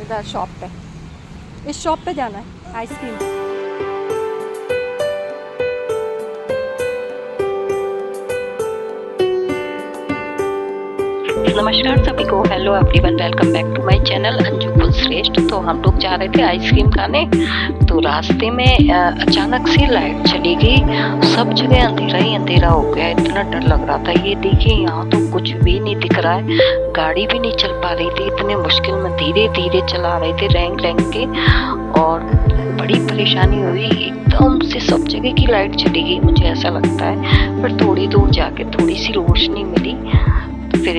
इधर शॉप पे, इस शॉप पे जाना है आइसक्रीम। नमस्कार सभी को, hello everyone, welcome back to my channel Anju Kulshreshtha. तो हम लोग जा रहे थे आइसक्रीम खाने, तो रास्ते में अचानक से लाइट चली गई, सब जगह अंधेरा ही अंधेरा हो गया। इतना डर लग रहा था। ये देखिए यहाँ तो कुछ भी नहीं दिख रहा है, गाड़ी भी नहीं चल पा रही थी। इतने मुश्किल में धीरे धीरे चला रहे थे रेंग रेंग के, और बड़ी परेशानी हुई। एकदम से सब जगह की लाइट चली गई, मुझे ऐसा लगता है। फिर थोड़ी दूर जाके थोड़ी सी रोशनी मिली, फिर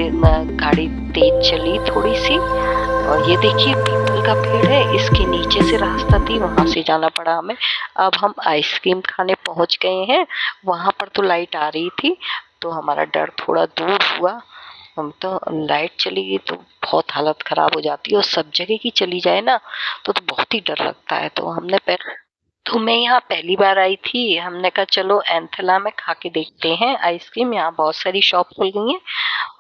गाड़ी तेज चली थोड़ी सी। और ये देखिए पीपल का पेड़ है, इसके नीचे से रास्ता थी, वहां से जाना पड़ा हमें। अब हम आइसक्रीम खाने पहुंच गए हैं। वहां पर तो लाइट आ रही थी, तो हमारा डर थोड़ा दूर हुआ। हम तो लाइट चली गई तो बहुत हालत खराब हो जाती है, और सब जगह की चली जाए ना तो बहुत ही डर लगता है। तो मैं यहाँ पहली बार आई थी, हमने कहा चलो एंथेला में खा के देखते हैं आइसक्रीम। यहाँ बहुत सारी शॉप खुल गई हैं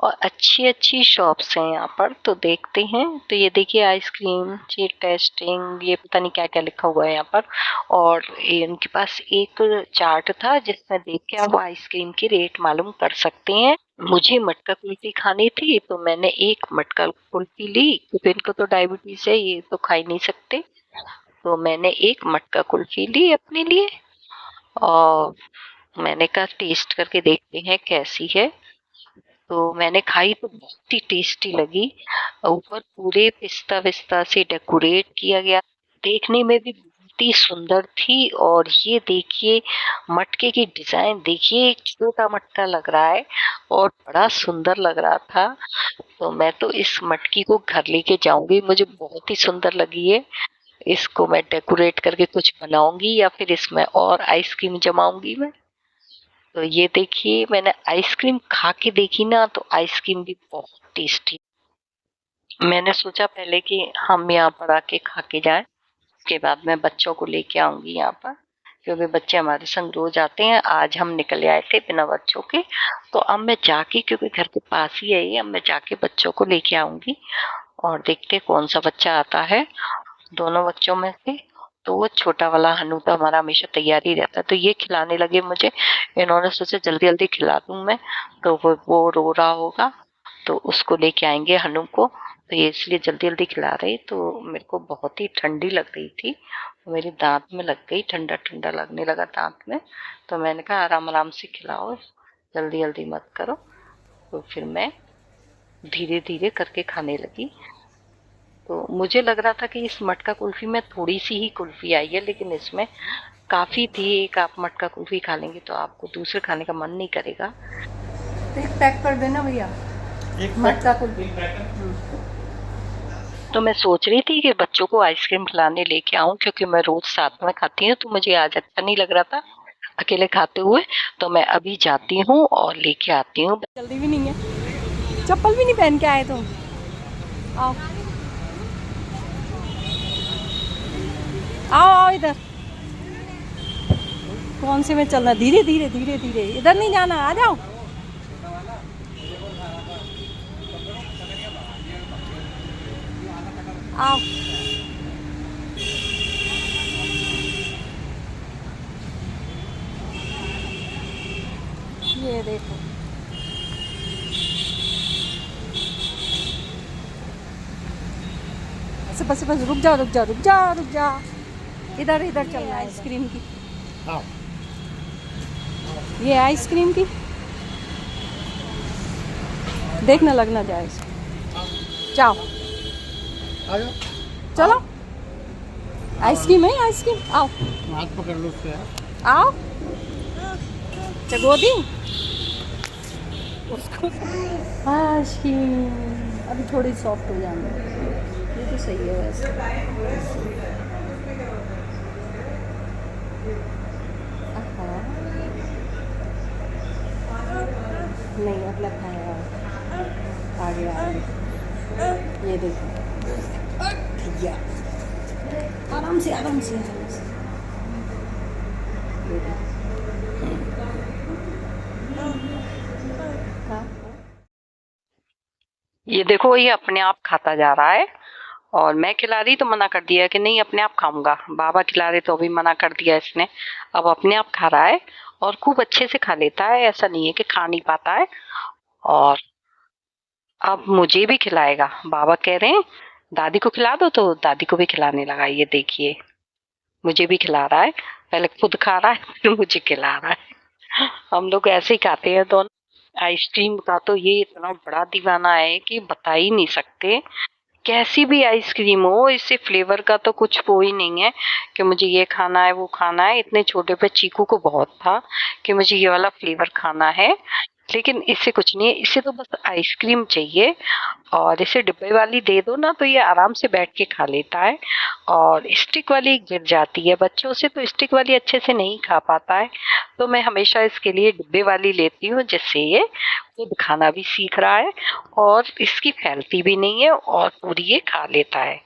और अच्छी अच्छी शॉप्स हैं यहाँ पर, तो देखते हैं। तो ये देखिए आइसक्रीम, ये टेस्टिंग, ये पता नहीं क्या क्या लिखा हुआ है यहाँ पर। और इनके पास एक चार्ट था जिसमें देख के आप आइसक्रीम के रेट मालूम कर सकते हैं। मुझे मटका कुल्फी खानी थी, तो मैंने एक मटका कुल्फी ली, क्योंकि इनको तो डायबिटीज है, ये तो खा ही नहीं सकते। तो मैंने एक मटका कुल्फी ली अपने लिए, और मैंने कहा टेस्ट करके देखते हैं कैसी है। तो मैंने खाई तो बहुत ही टेस्टी लगी। ऊपर पूरे पिस्ता विस्ता से डेकोरेट किया गया, देखने में भी बहुत ही सुंदर थी। और ये देखिए मटके की डिजाइन देखिए, एक छोटा मटका लग रहा है और बड़ा सुंदर लग रहा था। तो मैं तो इस मटकी को घर लेके जाऊंगी, मुझे बहुत ही सुंदर लगी है। इसको मैं डेकोरेट करके कुछ बनाऊंगी, या फिर इसमें और आइसक्रीम जमाऊंगी मैं। तो ये देखिए मैंने आइसक्रीम खा के देखी ना, तो आइसक्रीम भी बहुत टेस्टी। मैंने सोचा पहले कि हम यहाँ पर आके खा के जाएं, उसके बाद मैं बच्चों को लेके आऊंगी यहाँ पर, क्योंकि बच्चे हमारे संग रोज आते हैं। आज हम निकल आए थे बिना बच्चों के, तो अब मैं जाके, क्योंकि घर के पास ही है ये, अब मैं जाके बच्चों को लेके आऊंगी। और देखते कौन सा बच्चा आता है दोनों बच्चों में से। तो वो छोटा वाला हनु तो हमारा हमेशा तैयार ही रहता है, तो ये खिलाने लगे मुझे। इन्होंने सोचा जल्दी जल्दी खिला दूं मैं, तो वो रो रहा होगा, तो उसको लेके आएंगे हनु को। तो ये इसलिए जल्दी जल्दी खिला रही। तो मेरे को बहुत ही ठंडी लग रही थी, तो मेरे दांत में लग गई, ठंडा ठंडा लगने लगा दांत में। तो मैंने कहा आराम आराम से खिलाओ, जल्दी जल्दी मत करो। तो फिर मैं धीरे धीरे करके खाने लगी। तो मुझे लग रहा था कि इस मटका कुल्फी में थोड़ी सी ही कुल्फी आई है, लेकिन इसमें काफी थी। एक आप मटका कुल्फी खा लेंगे तो आपको दूसरे खाने का मन नहीं करेगा। एक पैक कर देना भैया, एक मटका कुल्फी। तो मैं सोच रही थी कि बच्चों को आइसक्रीम खिलाने लेके आऊं, क्योंकि मैं रोज साथ में खाती हूँ, तो मुझे आज अच्छा नहीं लग रहा था अकेले खाते हुए। तो मैं अभी जाती हूँ और लेके आती हूँ। जल्दी भी नहीं है, चप्पल भी नहीं पहन के आए तुम। आओ आओ आओ इधर। कौन से में चलना, धीरे धीरे धीरे धीरे, इधर नहीं जाना, आ जाओ। आओ, ये देखो बस बस, रुक जा रुक जा रुक जा रुक जा। इधर इधर चलना है आइसक्रीम की। ये आइसक्रीम की देखना, लगना जाए। जाओ चलो, आइसक्रीम है, आइसक्रीम। आओ हाथ पकड़ लो उससे, आओ, चगो दी उसको। आइसक्रीम अभी थोड़ी सॉफ्ट हो जाएंगे, ये तो सही है वैसे। नहीं अब लगता है आगे आगे। ये देखो भैया, आराम से आराम से आराम से। ये देखो ये देखो ये अपने आप खाता जा रहा है, और मैं खिला रही तो मना कर दिया कि नहीं अपने आप खाऊंगा। बाबा खिला रहे तो भी मना कर दिया इसने। अब अपने आप खा रहा है और खूब अच्छे से खा लेता है, ऐसा नहीं है कि खा नहीं पाता है। और अब मुझे भी खिलाएगा। बाबा कह रहे हैं दादी को खिला दो, तो दादी को भी खिलाने लगा। ये देखिए मुझे भी खिला रहा है, पहले खुद खा रहा है फिर मुझे खिला रहा है। हम लोग ऐसे ही खाते हैं दोनों। आइसक्रीम का तो ये इतना बड़ा दीवाना है कि बता ही नहीं सकते। कैसी भी आइसक्रीम हो, इससे फ्लेवर का तो कुछ वो ही नहीं है कि मुझे ये खाना है वो खाना है। इतने छोटे पे चीकू को बहुत था कि मुझे ये वाला फ्लेवर खाना है, लेकिन इससे कुछ नहीं है। इसे तो बस आइसक्रीम चाहिए और इसे डिब्बे वाली दे दो ना तो ये आराम से बैठ के खा लेता है। और स्टिक वाली गिर जाती है बच्चों से, तो स्टिक वाली अच्छे से नहीं खा पाता है। तो मैं हमेशा इसके लिए डिब्बे वाली लेती हूँ, जिससे ये खुद खाना भी सीख रहा है और इसकी फैलती भी नहीं है और पूरी ये खा लेता है।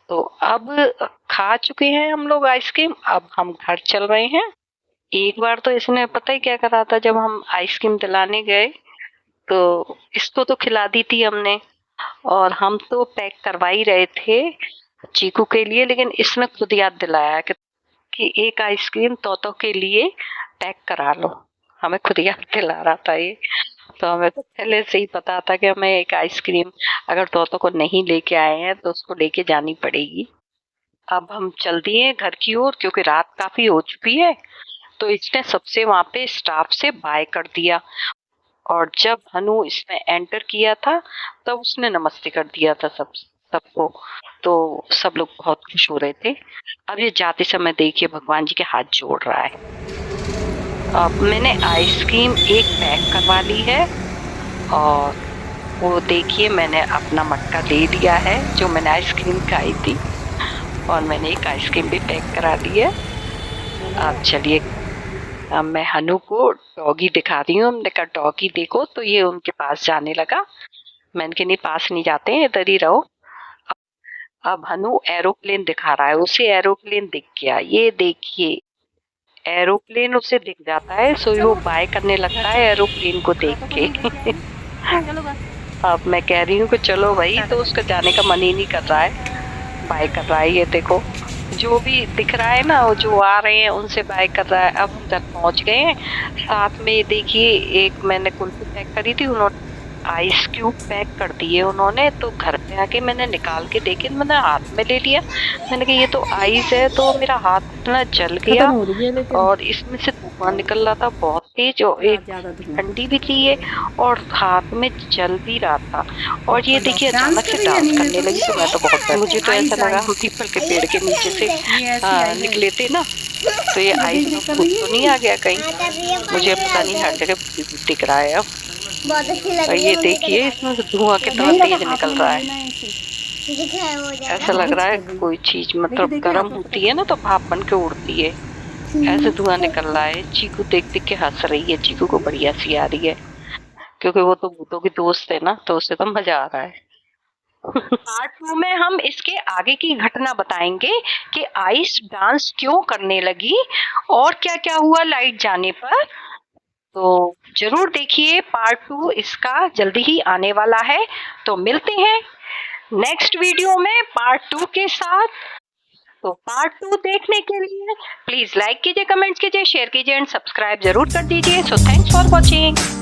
तो अब खा चुके हैं हम लोग आइसक्रीम, अब हम घर चल रहे हैं। एक बार तो इसने पता ही क्या करा था, जब हम आइसक्रीम दिलाने गए तो इसको तो खिला दी थी हमने और हम तो पैक करवा ही रहे थे चीकू के लिए, लेकिन इसने खुद याद दिलाया कि एक आइसक्रीम तोतो के लिए पैक करा लो। हमें खुद याद दिला रहा था ये। तो हमें तो पहले से ही पता था कि हमें एक आइसक्रीम अगर तोतो को नहीं लेके आए हैं तो उसको लेके जानी पड़ेगी। अब हम चल दिए घर की ओर क्योंकि रात काफी हो चुकी है। तो इसने सबसे वहां पे स्टाफ से बाय कर दिया और जब हनु इसने एंटर किया था तब उसने नमस्ते कर दिया था सबको। तो सब लोग बहुत खुश हो रहे थे। अब ये जाते समय देखिए भगवान जी के हाथ जोड़ रहा है। अब मैंने आइसक्रीम एक पैक करवा ली है और वो देखिए मैंने अपना मटका ले लिया है जो मैंने आइसक्रीम खाई थी और मैंने एक आइसक्रीम भी पैक करा ली है। अब चलिए, अब मैं हनु को डॉगी दिखा रही हूँ। हमने कहा डॉगी देखो, तो ये उनके पास जाने लगा। मैंने कहा नहीं पास नहीं जाते हैं, इधर ही रहो। अब हनु एरोप्लेन दिखा रहा है, उसे एरोप्लेन दिख गया। ये देखिए एरोप्लेन उसे दिख जाता है, सो वो बाय करने लगता है एरोप्लेन को देख के। अब मैं कह रही हूँ कि चलो भाई, तो उसका जाने का मन ही नहीं कर रहा है, बाय कर रहा है। ये देखो जो भी दिख रहा है ना, वो जो आ रहे हैं उनसे बाय कर रहा है। अब उधर पहुंच गए हैं। साथ में देखिए एक मैंने कुल्फी पैक करी थी, उन्होंने आइस क्यूब पैक कर दिए उन्होंने। तो घर पे आके मैंने निकाल के देखे, मैंने हाथ में ले लिया। मैंने कहा ये तो आइस है, तो मेरा हाथ इतना जल गया और इसमें से धुआं निकल रहा था बहुत तेज और एक ठंडी भी थी ये और हाथ में जल भी रहा था। और ये देखिए अचानक से डांस करने लगी। तो मैं तो बहुत, मुझे तो ऐसा लगा हम पीपल के पेड़ के नीचे से निकले थे ना, तो ये आइस में खुद तो नहीं आ गया कहीं। मुझे पता नहीं, हर जगह दिख रहा है अब। बहुत अच्छी लग रही है। ये देखिए इसमें से धुआं कितना तेज निकल रहा है। ऐसा लग रहा है कोई चीज मतलब गर्म होती है ना तो भाप बन के उड़ती है, ऐसे धुआं निकल रहा है। चीकू देख देख के हंस रही है। चीकू को बड़ी हंसी आ रही है क्योंकि वो तो भूतों की दोस्त है ना, तो उसे तो मजा आ रहा है। पार्ट 2 में हम इसके आगे की घटना बताएंगे कि आइस डांस क्यों करने लगी और क्या क्या हुआ लाइट जाने पर। तो जरूर देखिए पार्ट 2 इसका जल्दी ही आने वाला है। तो मिलते हैं नेक्स्ट वीडियो में पार्ट 2 के साथ। तो पार्ट 2 देखने के लिए प्लीज लाइक कीजिए, कमेंट्स कीजिए, शेयर कीजिए एंड सब्सक्राइब जरूर कर दीजिए। So thanks for watching.